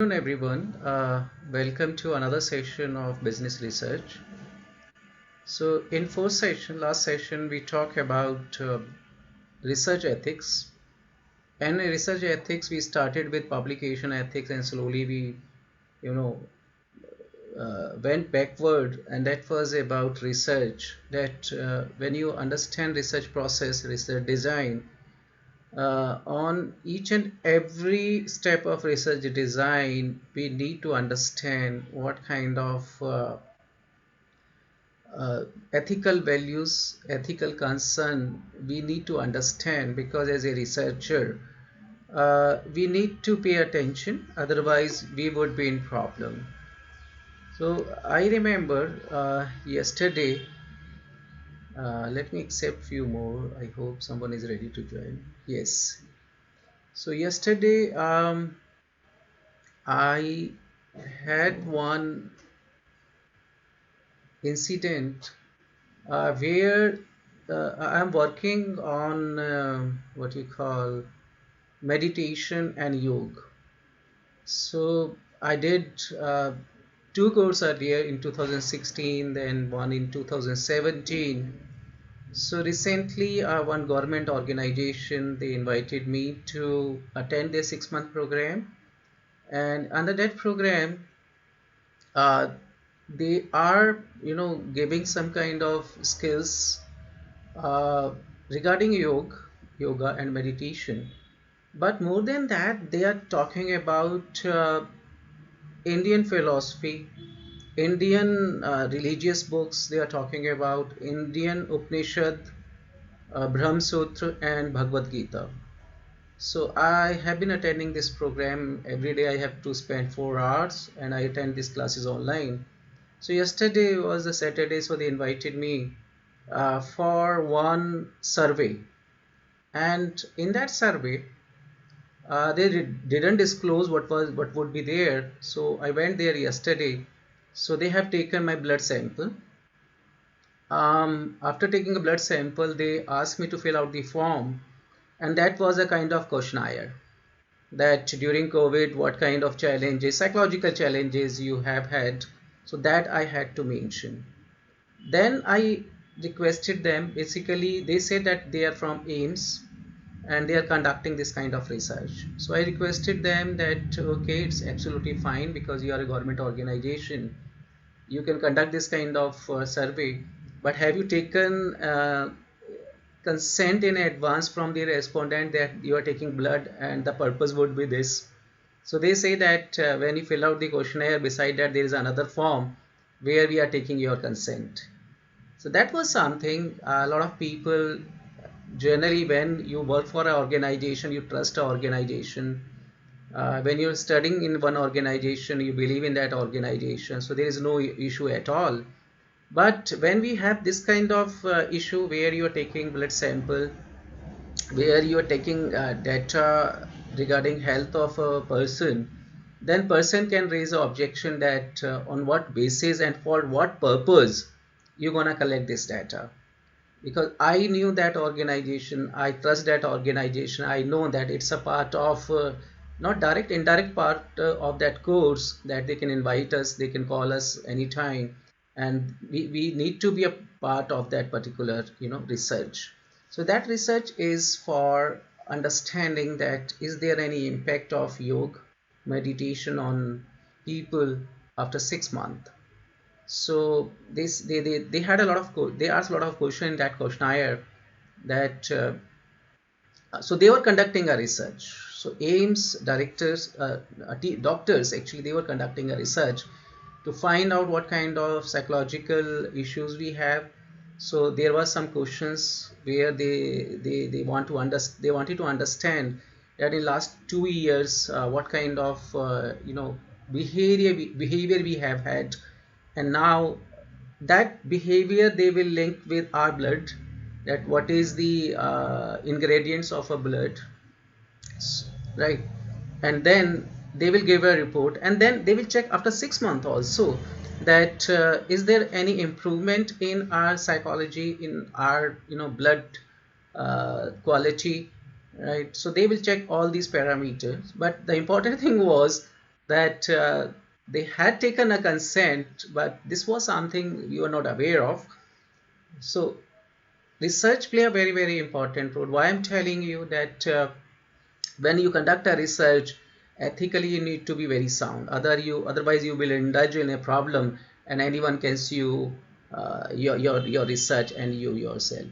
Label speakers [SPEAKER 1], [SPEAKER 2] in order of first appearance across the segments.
[SPEAKER 1] Good afternoon, everyone. Welcome to another session of business research. So, in last session, we talked about research ethics. And in research ethics, we started with publication ethics, and slowly we, you know, went backward. And that was about research. That when you understand research process, research design, on each and every step of research design, we need to understand what kind of ethical values, ethical concern we need to understand, because as a researcher, we need to pay attention, otherwise we would be in problem. So I remember yesterday, let me accept few more. I hope someone is ready to join. Yes. So yesterday, I had one incident where I'm working on what you call meditation and yoga. So I did two courses earlier in 2016, then one in 2017. So recently, one government organization, they invited me to attend their 6-month program, and under that program, uh, they are giving some kind of skills uh, regarding yoga and meditation. But more than that, they are talking about Indian philosophy, Indian religious books. They are talking about Indian Upanishad, Brahma Sutra, and Bhagavad Gita. So I have been attending this program every day. I have to spend 4 hours, and I attend these classes online. So yesterday was the Saturday, so they invited me for one survey, and in that survey, they didn't disclose what would be there. So I went there yesterday. So they have taken my blood sample. After taking a blood sample, they asked me to fill out the form, and that was a kind of questionnaire. That during COVID, what kind of challenges, psychological challenges you have had. So that I had to mention. Then I requested them. Basically, they said that they are from AIMS and they are conducting this kind of research. So I requested them that okay, it's absolutely fine because you are a government organization. You can conduct this kind of survey, but have you taken consent in advance from the respondent that you are taking blood and the purpose would be this? So they say that when you fill out the questionnaire, beside that there is another form where we are taking your consent. So that was something a lot of people, generally when you work for an organization, you trust an organization. When you're studying in one organization, you believe in that organization, so there is no issue at all. But when we have this kind of issue where you are taking blood sample, where you are taking data regarding health of a person, then person can raise an objection that on what basis and for what purpose you're gonna collect this data. Because I knew that organization, I trust that organization, I know that it's a part of not direct, indirect part of that course, that they can invite us, they can call us anytime, and we need to be a part of that particular research. So that research is for understanding that is there any impact of yoga meditation on people after 6 months. So they had a lot of they asked a lot of question in that questionnaire, that so they were conducting a research. So AIMS directors, doctors, actually they were conducting a research to find out what kind of psychological issues we have. So there was some questions where they they wanted to understand that in last 2 years what kind of behavior we have had, and now that behavior they will link with our blood, that what is the ingredients of a blood, right? And then they will give a report, and then they will check after 6 months also that is there any improvement in our psychology, in our blood quality, right? So they will check all these parameters, but the important thing was that they had taken a consent, but this was something you were not aware of. So research play a very, very important role. Why I'm telling you that when you conduct a research, ethically you need to be very sound. Otherwise you will indulge in a problem, and anyone can sue your research and you yourself.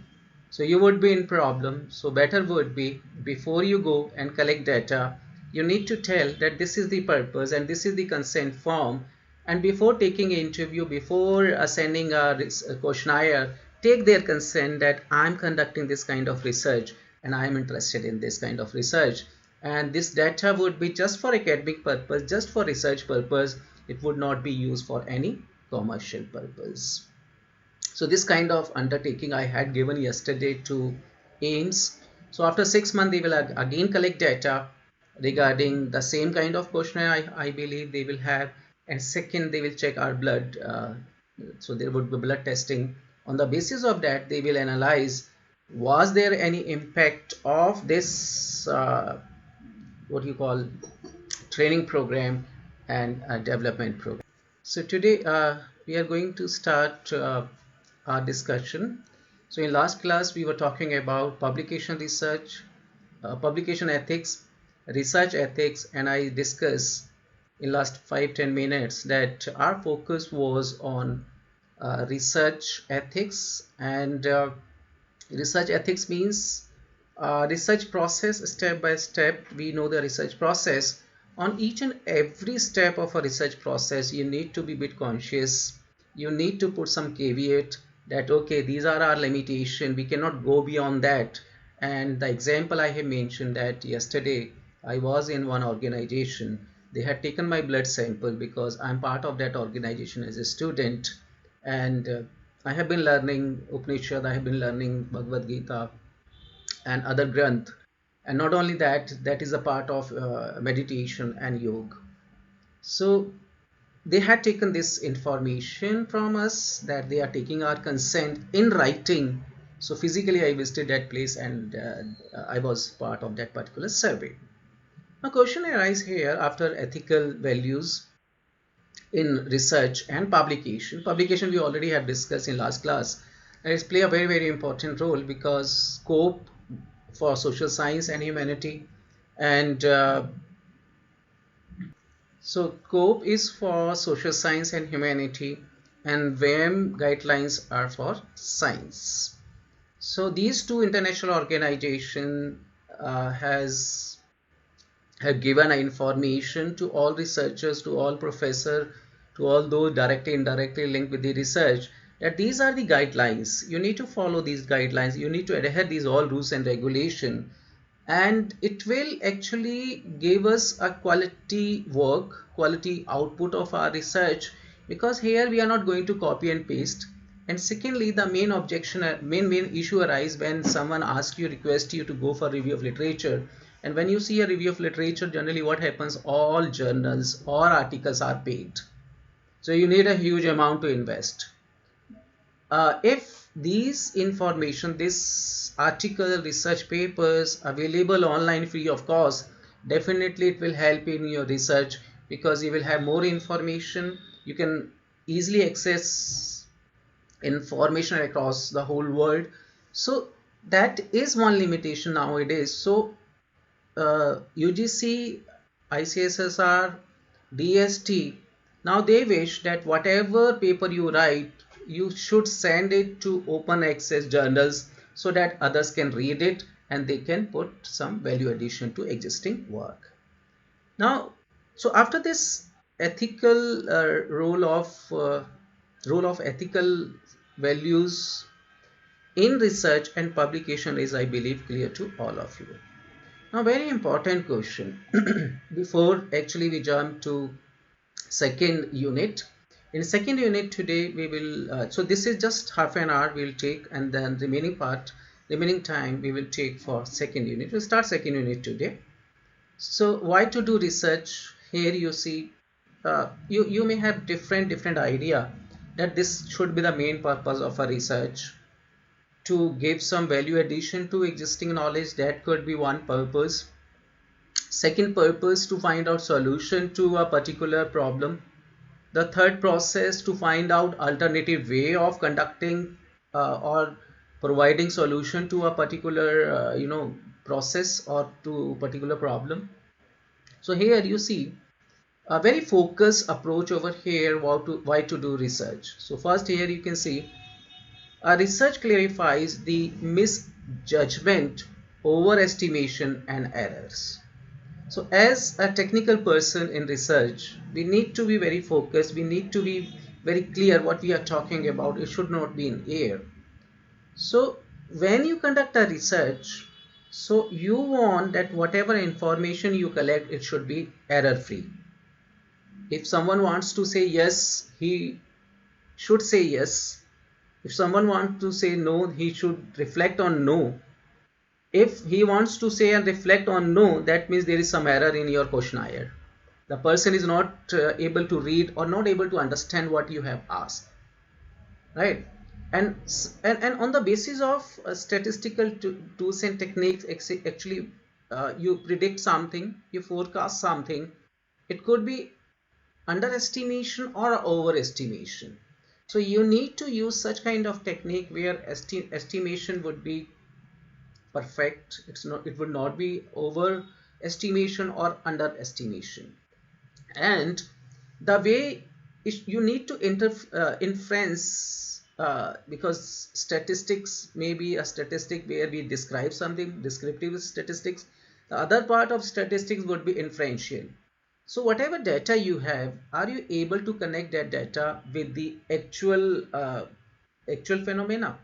[SPEAKER 1] So you would be in problem. So better would be, before you go and collect data, you need to tell that this is the purpose and this is the consent form. And before taking an interview, before sending a questionnaire, take their consent that I'm conducting this kind of research and I'm interested in this kind of research. And this data would be just for academic purpose, just for research purpose. It would not be used for any commercial purpose. So this kind of undertaking I had given yesterday to AIMS. So after 6 months, they will again collect data regarding the same kind of questionnaire I believe they will have. And second, they will check our blood. So there would be blood testing. On the basis of that, they will analyze, was there any impact of this what you call training program and development program. So today we are going to start our discussion. So in last class we were talking about publication research, publication ethics, research ethics, and I discussed in last 5-10 minutes that our focus was on research ethics. And research ethics means research process step by step. We know the research process. On each and every step of a research process, you need to be a bit conscious. You need to put some caveat that okay, these are our limitation, we cannot go beyond that. And the example I have mentioned, that yesterday I was in one organization, they had taken my blood sample because I'm part of that organization as a student. And I have been learning Upanishad, I have been learning Bhagavad Gita and other granth. And not only that, that is a part of meditation and yoga. So they had taken this information from us that they are taking our consent in writing. So physically I visited that place, and I was part of that particular survey. Now question arises here after ethical values in research and publication. Publication we already have discussed in last class. And it's play a very, very important role because scope for social science and humanity, and so scope is for social science and humanity, and WAM guidelines are for science. So these two international organizations has have given information to all researchers, to all professors, to all those directly indirectly linked with the research, that these are the guidelines. You need to follow these guidelines. You need to adhere these all rules and regulation, and it will actually give us a quality work, quality output of our research, because here we are not going to copy and paste. And secondly, the main objection, main issue arises when someone asks you, request you to go for review of literature. And when you see a review of literature, generally what happens, all journals or articles are paid. So you need a huge amount to invest. If these information, this article, research papers available online free of cost, definitely it will help in your research, because you will have more information. You can easily access information across the whole world. So that is one limitation nowadays. So UGC, ICSSR, DST, now they wish that whatever paper you write, you should send it to open access journals so that others can read it and they can put some value addition to existing work. Now, so after this, ethical role of ethical values in research and publication is, I believe, clear to all of you. Now, very important question before actually we jump to second unit. In second unit today we will, so this is just half an hour we'll take, and then remaining time we will take for second unit. We'll start second unit today. So why to do research? Here you see, you may have different idea that this should be the main purpose of a research, to give some value addition to existing knowledge. That could be one purpose. Second purpose, to find out solution to a particular problem. The third process, to find out alternative way of conducting or providing solution to a particular process or to particular problem. So here you see a very focused approach over here, why to do research. So first here you can see research clarifies the misjudgment, overestimation and errors. So as a technical person in research, we need to be very focused, we need to be very clear what we are talking about. It should not be in air. So when you conduct a research, so you want that whatever information you collect, it should be error free. If someone wants to say yes, he should say yes. If someone wants to say no, he should reflect on no. If he wants to say and reflect on no, that means there is some error in your questionnaire. The person is not able to read or not able to understand what you have asked, right? And on the basis of statistical tools and techniques, actually you predict something, you forecast something. It could be underestimation or overestimation. So you need to use such kind of technique where estimation would be perfect. It would not be overestimation or underestimation. And the way you need to inference, because statistics may be a statistic where we describe something, descriptive statistics. The other part of statistics would be inferential. So whatever data you have, are you able to connect that data with the actual phenomena?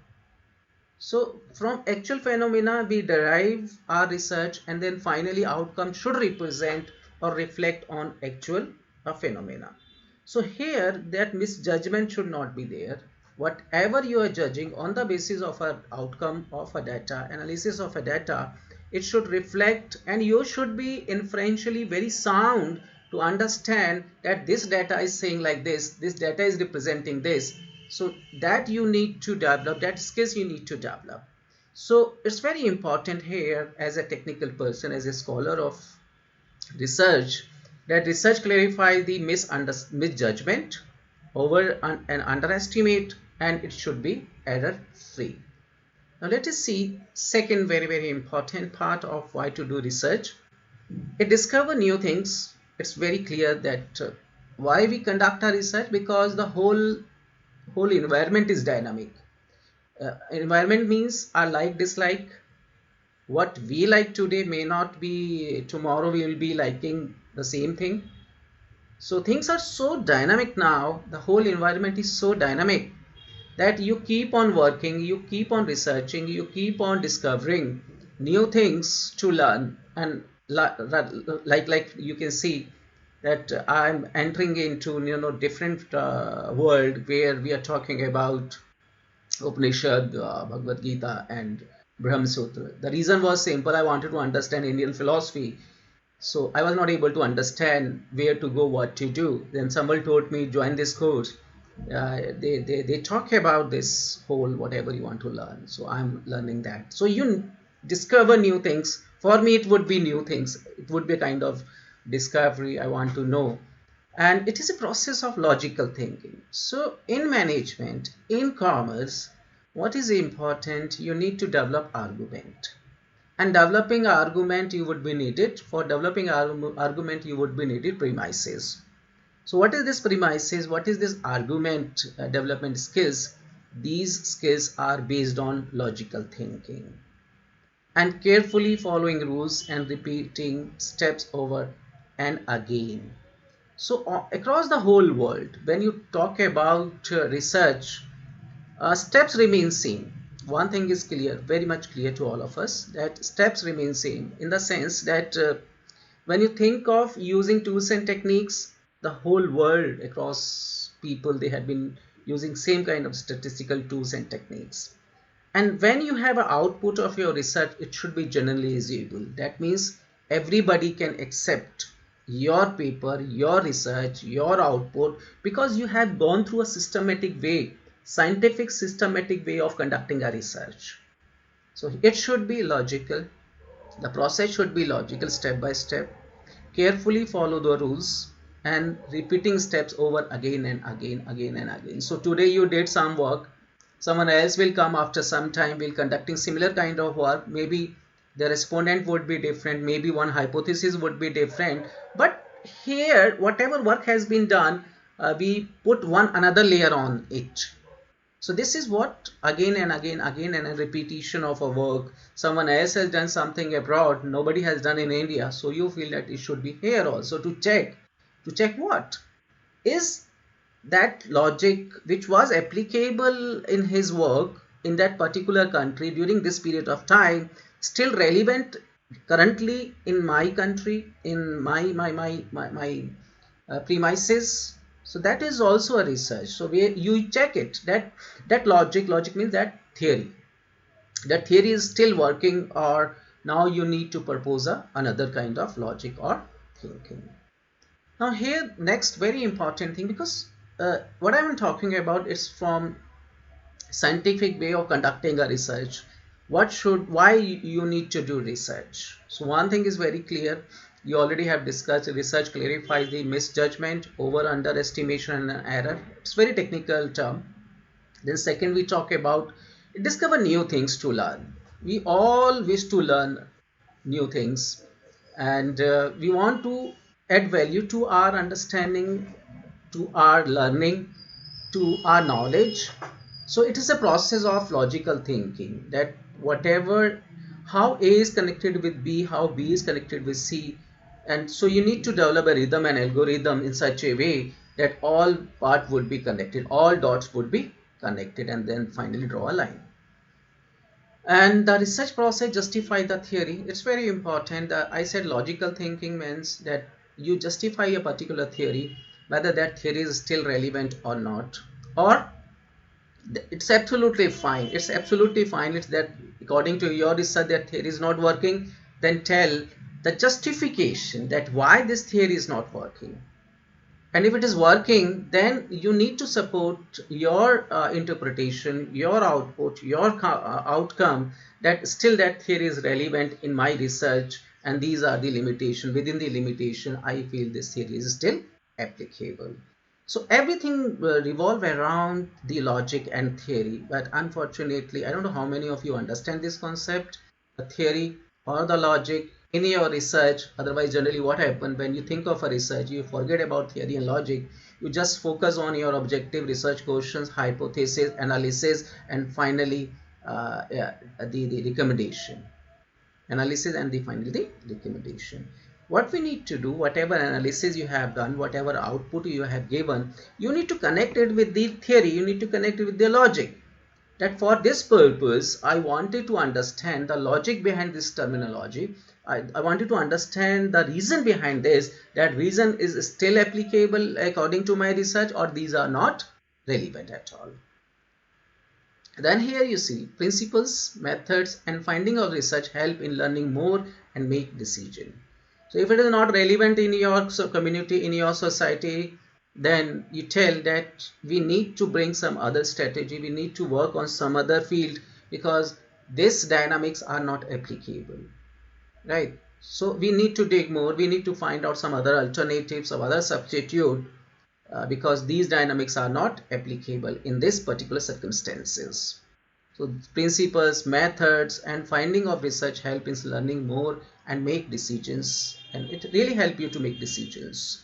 [SPEAKER 1] So from actual phenomena, we derive our research, and then finally outcome should represent or reflect on actual phenomena. So here that misjudgment should not be there. Whatever you are judging on the basis of an outcome of a data, analysis of a data, it should reflect, and you should be inferentially very sound to understand that this data is saying like this data is representing this. So that you need to develop, that skills you need to develop. So it's very important here, as a technical person, as a scholar of research, that research clarifies the misjudgment, over and underestimate, and it should be error free. Now let us see second very important part of why to do research. It discover new things. It's very clear that why we conduct our research, because the whole environment is dynamic. Environment means our like dislike. What we like today may not be tomorrow, we will be liking the same thing. So things are so dynamic now, the whole environment is so dynamic, that you keep on working, you keep on researching, you keep on discovering new things to learn. And like you can see that I'm entering into different world where we are talking about Upanishad, Bhagavad Gita and Brahma Sutra. The reason was simple. I wanted to understand Indian philosophy. So I was not able to understand where to go, what to do. Then someone told me, join this course. They talk about this whole whatever you want to learn. So I'm learning that. So you discover new things. For me, it would be new things. It would be a kind of discovery. I want to know. And it is a process of logical thinking. So in management, in commerce, what is important? You need to develop argument. And developing argument, you would be needed. For developing argument, you would be needed premises. So what is this premises? What is this argument development skills? These skills are based on logical thinking and carefully following rules and repeating steps over and again. So across the whole world, when you talk about research, steps remain same. One thing is clear, very much clear to all of us, that steps remain same, in the sense that when you think of using tools and techniques, the whole world across people, they have been using same kind of statistical tools and techniques. And when you have an output of your research, it should be generalizable. That means everybody can accept your paper, your research, your output, because you have gone through a systematic way, scientific systematic way of conducting a research. So it should be logical, The process should be logical, step by step, carefully follow the rules, and repeating steps over again and again and again. So today you did some work, someone else will come after some time, will conducting similar kind of work. Maybe the respondent would be different, maybe one hypothesis would be different, but here whatever work has been done, we put one another layer on it. So this is what again and again and a repetition of a work. Someone else has done something abroad, nobody has done in India, so you feel that it should be here also to check. To check what? Is that logic which was applicable in his work in that particular country during this period of time still relevant currently in my country, in my premises? So that is also a research. So where you check it, that logic means that theory is still working, or now you need to propose another kind of logic or thinking. Now here next very important thing, because what I'm talking about is from scientific way of conducting a research. Why you need to do research? So one thing is very clear, you already have discussed, research clarifies the misjudgment, over underestimation and error. It's very technical term. Then second, we talk about discover new things to learn. We all wish to learn new things, and we want to add value to our understanding, to our learning, to our knowledge. So it is a process of logical thinking, that whatever, how A is connected with B, how B is connected with C, and so you need to develop a rhythm and algorithm in such a way that all part would be connected, all dots would be connected, and then finally draw a line. And the research process justify the theory. It's very important. I said logical thinking means that you justify a particular theory, whether that theory is still relevant or not, or it's absolutely fine. It's absolutely fine. It's that according to your research that theory is not working, then tell the justification that why this theory is not working. And if it is working, then you need to support your interpretation, your output, your outcome, that still that theory is relevant in my research, and these are the limitation. Within the limitation, I feel this theory is still applicable. So everything revolve around the logic and theory, but unfortunately, I don't know how many of you understand this concept, the theory or the logic in your research. Otherwise, generally what happens when you think of a research, you forget about theory and logic. You just focus on your objective research questions, hypothesis, analysis, and finally the recommendation. Analysis and finally the recommendation. What we need to do, whatever analysis you have done, whatever output you have given, you need to connect it with the theory, you need to connect it with the logic. That for this purpose, I wanted to understand the logic behind this terminology. I wanted to understand the reason behind this. That reason is still applicable according to my research, or these are not relevant at all. Then here you see principles, methods, and finding of research help in learning more and make decision. So if it is not relevant in your community, in your society, then you tell that we need to bring some other strategy, we need to work on some other field, because these dynamics are not applicable, right? So we need to dig more, we need to find out some other alternatives, some other substitute, because these dynamics are not applicable in this particular circumstances. So principles, methods, and finding of research help in learning more and make decisions, and it really help you to make decisions.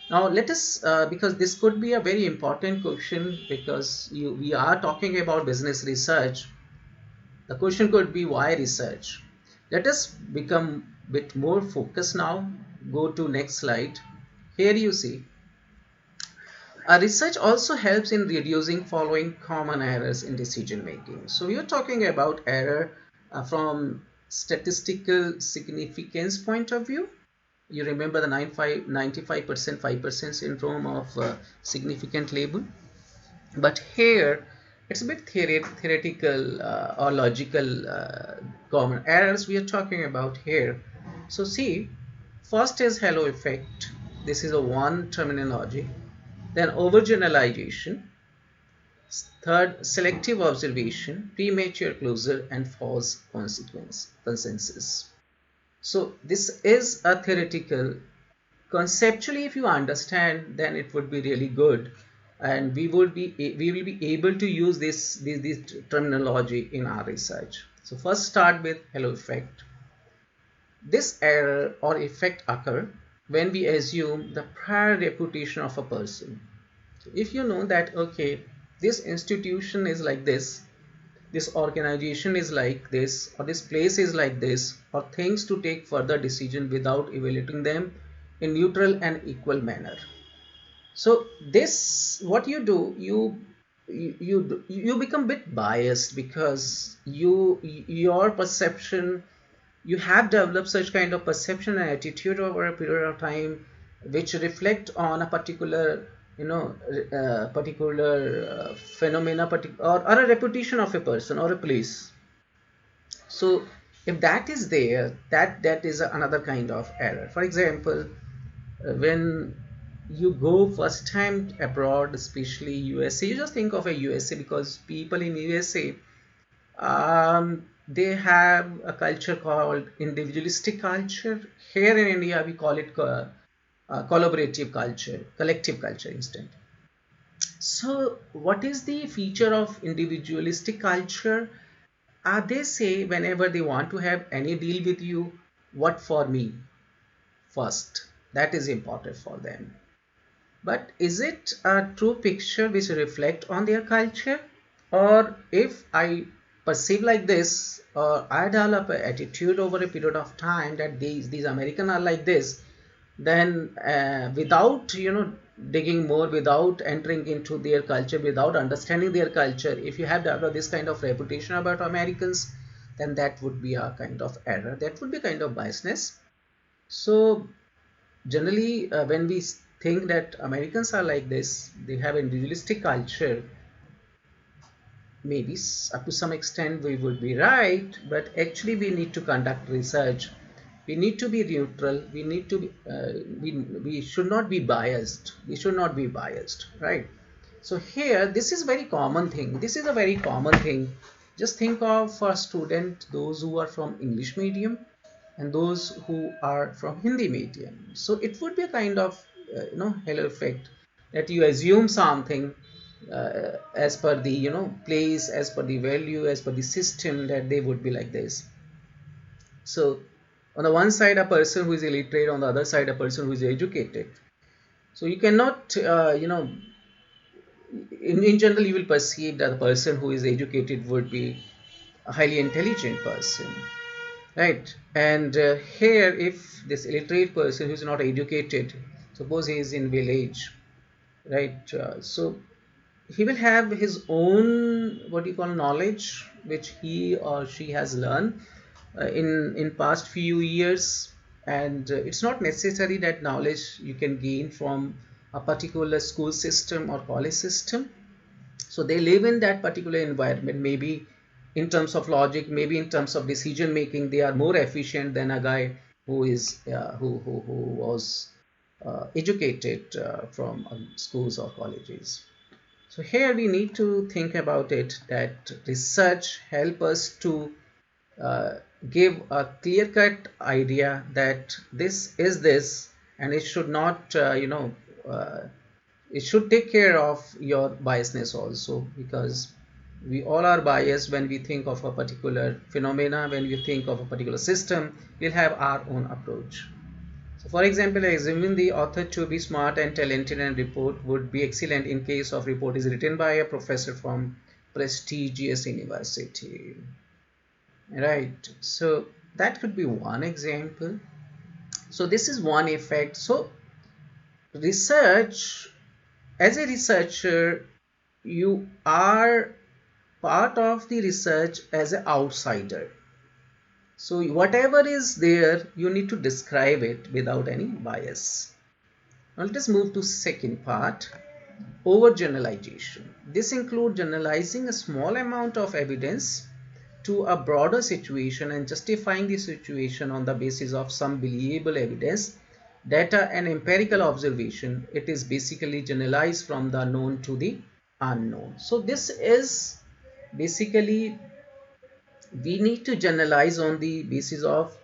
[SPEAKER 1] Now let us, because this could be a very important question, because we are talking about business research. The question could be why research. Let us become a bit more focused now. Go to next slide. Here you see research also helps in reducing following common errors in decision making. So we are talking about error from statistical significance point of view. You remember the 95% 5% syndrome of significant label. But here it's a bit theoretical or logical common errors we are talking about here. So see, first is halo effect. This is a one terminology. Then overgeneralization. Third, selective observation, premature closure, and false consensus. So this is a theoretical. Conceptually, if you understand, then it would be really good, and we will be able to use this terminology in our research. So first start with halo effect. This error or effect occur when we assume the prior reputation of a person. So if you know that, okay, this institution is like this organization is like this, or this place is like this, or things to take further decision without evaluating them in neutral and equal manner. So this, what you do, you become a bit biased because your perception, you have developed such kind of perception and attitude over a period of time which reflect on a particular, particular phenomena, or a reputation of a person or a place. So if that is there, that is another kind of error. For example, when you go first time abroad, especially USA, you just think of a USA because people in USA, they have a culture called individualistic culture. Here in India, we call it collaborative culture, collective culture instead. So, what is the feature of individualistic culture? They say whenever they want to have any deal with you, what for me first? That is important for them. But is it a true picture which reflect on their culture? Or if I perceive like this, or I develop an attitude over a period of time that these Americans are like this, then without digging more, without entering into their culture, without understanding their culture, if you have developed this kind of reputation about Americans, then that would be a kind of error. That would be kind of biasness. So generally, when we think that Americans are like this, they have individualistic culture, maybe up to some extent we would be right, but actually we need to conduct research. We need to be neutral. We need to be, we should not be biased. We should not be biased, right? So here, this is very common thing. This is a very common thing. Just think of a student, those who are from English medium and those who are from Hindi medium. So it would be a kind of halo effect, that you assume something as per the place, as per the value, as per the system, that they would be like this. So on the one side a person who is illiterate, on the other side a person who is educated. So you cannot in general you will perceive that the person who is educated would be a highly intelligent person, right? And here, if this illiterate person who is not educated, suppose he is in village, right? So he will have his own, what you call, knowledge which he or she has learned in past few years. And it's not necessary that knowledge you can gain from a particular school system or college system. So they live in that particular environment. Maybe in terms of logic, maybe in terms of decision making, they are more efficient than a guy who is who was educated from schools or colleges. So here we need to think about it, that research help us to uh, give a clear-cut idea that this is this, and it should not, it should take care of your biasness also, because we all are biased when we think of a particular phenomena, when we think of a particular system, we'll have our own approach. So for example, assuming the author to be smart and talented, and report would be excellent in case of report is written by a professor from prestigious university. Right. So that could be one example. So this is one effect. So research, as a researcher, you are part of the research as an outsider. So whatever is there, you need to describe it without any bias. Now let us move to second part, overgeneralization. This includes generalizing a small amount of evidence to a broader situation and justifying the situation on the basis of some believable evidence, data, and empirical observation. It is basically generalized from the known to the unknown. So this is basically, we need to generalize on the basis of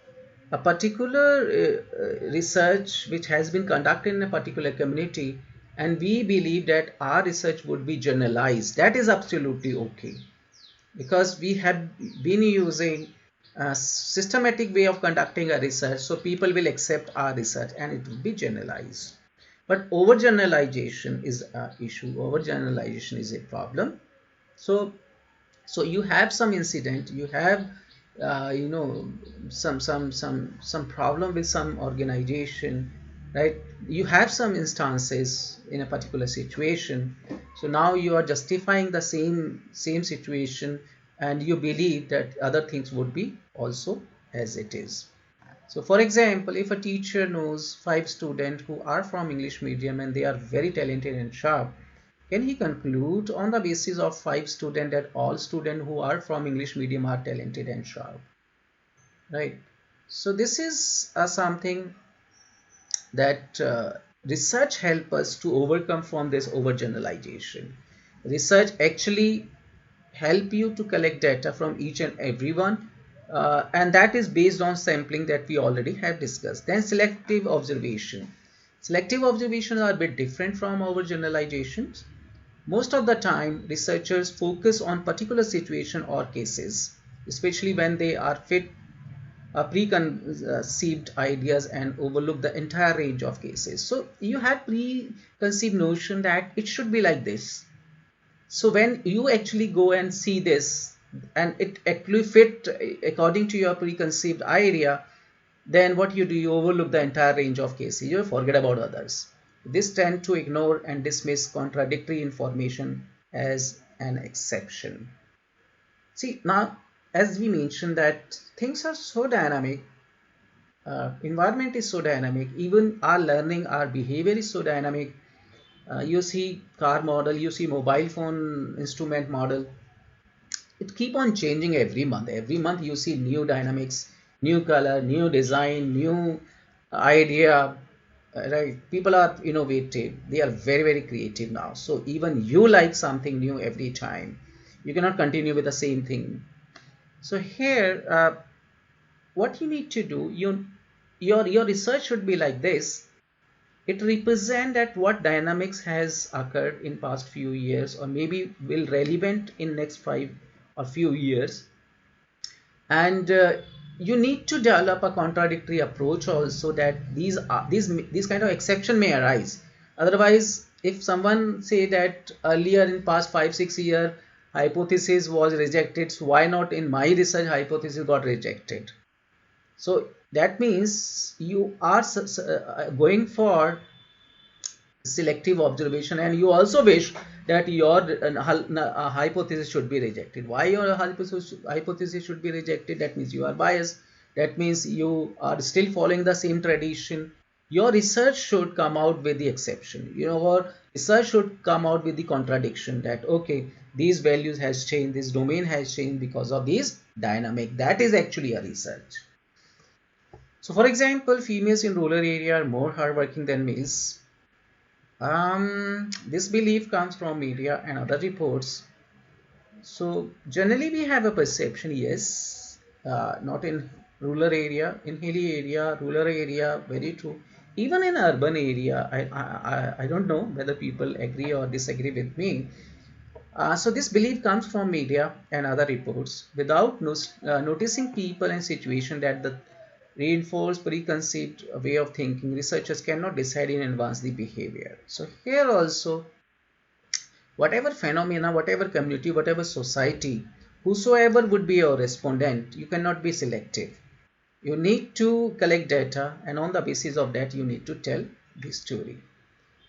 [SPEAKER 1] a particular research which has been conducted in a particular community, and we believe that our research would be generalized, that is absolutely okay, because we have been using a systematic way of conducting a research, so people will accept our research and it will be generalized. But overgeneralization is an issue, overgeneralization is a problem. So you have some incident, you have you know, some problem with some organization, right? You have some instances in a particular situation, so now you are justifying the same situation, and you believe that other things would be also as it is. So for example, if a teacher knows 5 students who are from English medium and they are very talented and sharp, can he conclude on the basis of 5 students that all students who are from English medium are talented and sharp? Right. So this is something that research help us to overcome from this overgeneralization. Research actually help you to collect data from each and everyone, and that is based on sampling that we already have discussed. Then selective observation. Selective observations are a bit different from overgeneralizations. Most of the time, researchers focus on particular situation or cases, especially when they are fit preconceived ideas and overlook the entire range of cases. So you had preconceived notion that it should be like this. So when you actually go and see this and it actually fit according to your preconceived idea, then what you do, you overlook the entire range of cases, you forget about others. This tend to ignore and dismiss contradictory information as an exception. See, now, as we mentioned that things are so dynamic, environment is so dynamic, even our learning, our behavior is so dynamic. You see car model, you see mobile phone instrument model, it keep on changing every month. Every month you see new dynamics, new color, new design, new idea, right? People are innovative, they are very very creative now, so even you like something new every time, you cannot continue with the same thing. So here what you need to do, your research should be like this. It represent that what dynamics has occurred in past few years or maybe will relevant in next 5 or few years, and you need to develop a contradictory approach also, that these kind of exception may arise. Otherwise, if someone say that earlier in past 5 6 year hypothesis was rejected, so why not in my research hypothesis got rejected? So that means you are going for selective observation, and you also wish that your hypothesis should be rejected. Why your hypothesis should be rejected? That means you are biased, that means you are still following the same tradition. Your research should come out with the exception, or research should come out with the contradiction, that okay, these values has changed, this domain has changed because of these dynamic. That is actually a research. So for example, females in rural area are more hardworking than males. This belief comes from media and other reports. So generally we have a perception, yes, not in rural area, in hilly area, rural area, very true. Even in urban area, I don't know whether people agree or disagree with me. So this belief comes from media and other reports. Without noticing people and situation that the reinforce preconceived way of thinking, researchers cannot decide in advance the behavior. So here also, whatever phenomena, whatever community, whatever society, whosoever would be your respondent, you cannot be selective. You need to collect data, and on the basis of that, you need to tell the story.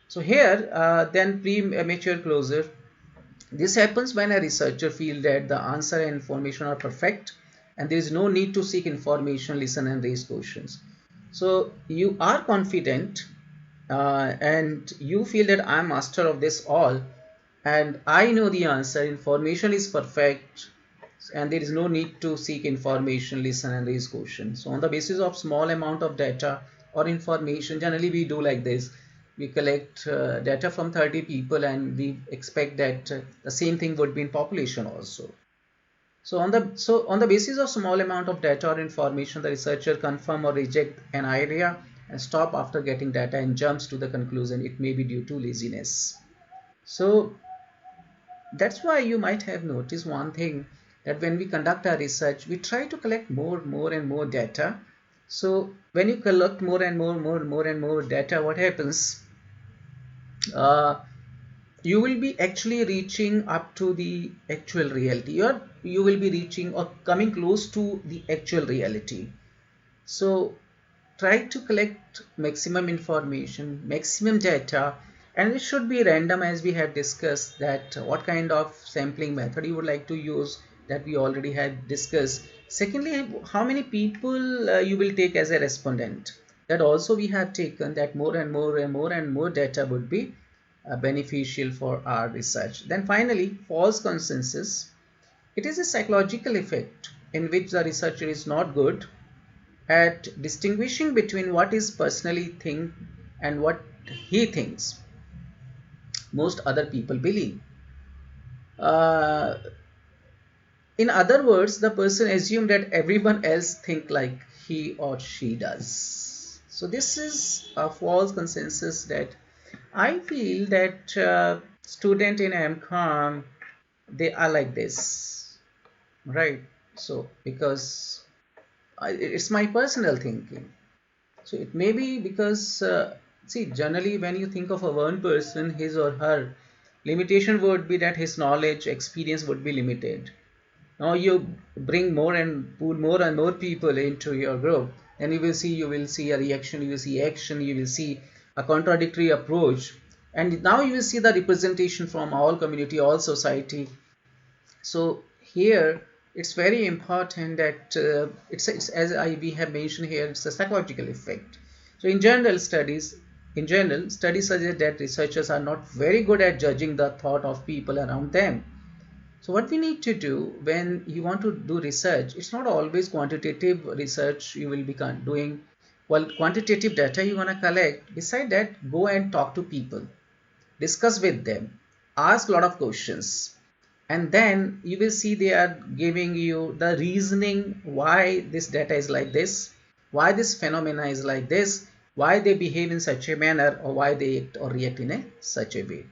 [SPEAKER 1] So here, then premature closure. This happens when a researcher feels that the answer and information are perfect and there is no need to seek information, listen and raise questions. So you are confident and you feel that I am master of this all and I know the answer, information is perfect and there is no need to seek information, listen and raise questions. So on the basis of small amount of data or information, generally we do like this. We collect data from 30 people and we expect that the same thing would be in population also. So on the basis of small amount of data or information, the researcher confirm or reject an idea and stop after getting data and jumps to the conclusion it may be due to laziness. So that's why you might have noticed one thing, that when we conduct our research, we try to collect more and more data. So when you collect more and more data, what happens? Uh, you will be actually reaching up to the actual reality. You will be reaching or coming close to the actual reality. So try to collect maximum information, maximum data, and it should be random, as we have discussed that what kind of sampling method you would like to use, that we already had discussed. Secondly, how many people you will take as a respondent, that also we have taken, that more data would be beneficial for our research. Then finally, false consensus. It is a psychological effect in which the researcher is not good at distinguishing between what is personally think and what he thinks most other people believe. Uh, in other words, the person assumes that everyone else think like he or she does. So this is a false consensus that I feel that student in MCOM, they are like this, right? So because it's my personal thinking. So it may be because, see, generally when you think of a one person, his or her limitation would be that his knowledge, experience would be limited. Now you bring more and put more and more people into your group, and you will see a reaction, you will see action, you will see a contradictory approach, and now you will see the representation from all community, all society. So here it's very important that it's as we have mentioned here, it's a psychological effect. So in general studies suggest that researchers are not very good at judging the thought of people around them. So what we need to do when you want to do research, it's not always quantitative research you will be doing. Well, quantitative data you want to collect, beside that, go and talk to people, discuss with them, ask a lot of questions, and then you will see they are giving you the reasoning why this data is like this, why this phenomena is like this, why they behave in such a manner, or why they act or react in a such a way.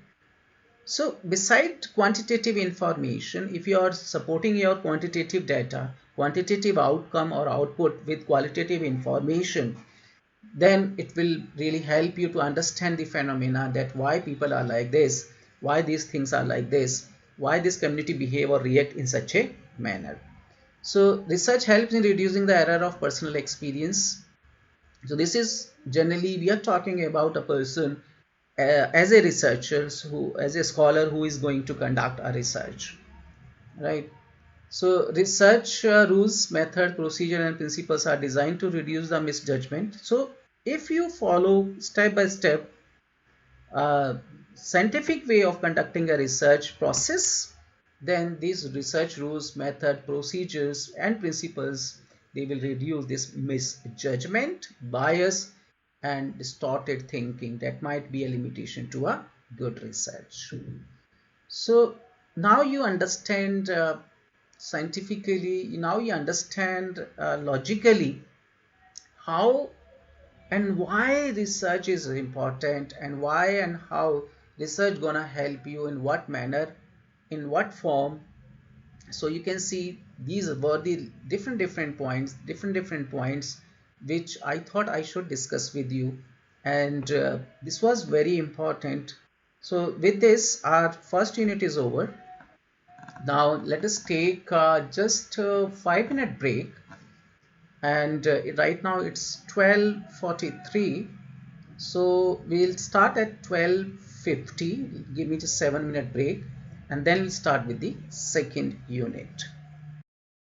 [SPEAKER 1] So beside quantitative information, if you are supporting your quantitative data, quantitative outcome or output with qualitative information, then it will really help you to understand the phenomena, that why people are like this, why these things are like this, why this community behave or react in such a manner. So research helps in reducing the error of personal experience. So this is generally we are talking about a person as a researcher, who as a scholar who is going to conduct a research, right? So research rules, method, procedure, and principles are designed to reduce the misjudgment. So if you follow step by step scientific way of conducting a research process, then these research rules, method, procedures, and principles, they will reduce this misjudgment, bias, and distorted thinking that might be a limitation to a good research. So now you understand scientifically, now you understand logically how and why research is important, and why and how research gonna help you, in what manner, in what form. So you can see these were the different points which I thought I should discuss with you, and this was very important. So with this, our first unit is over. Now let us take just a 5-minute break, and right now it's 12:43. So we'll start at 12:50. Give me just 7-minute break, and then we'll start with the second unit.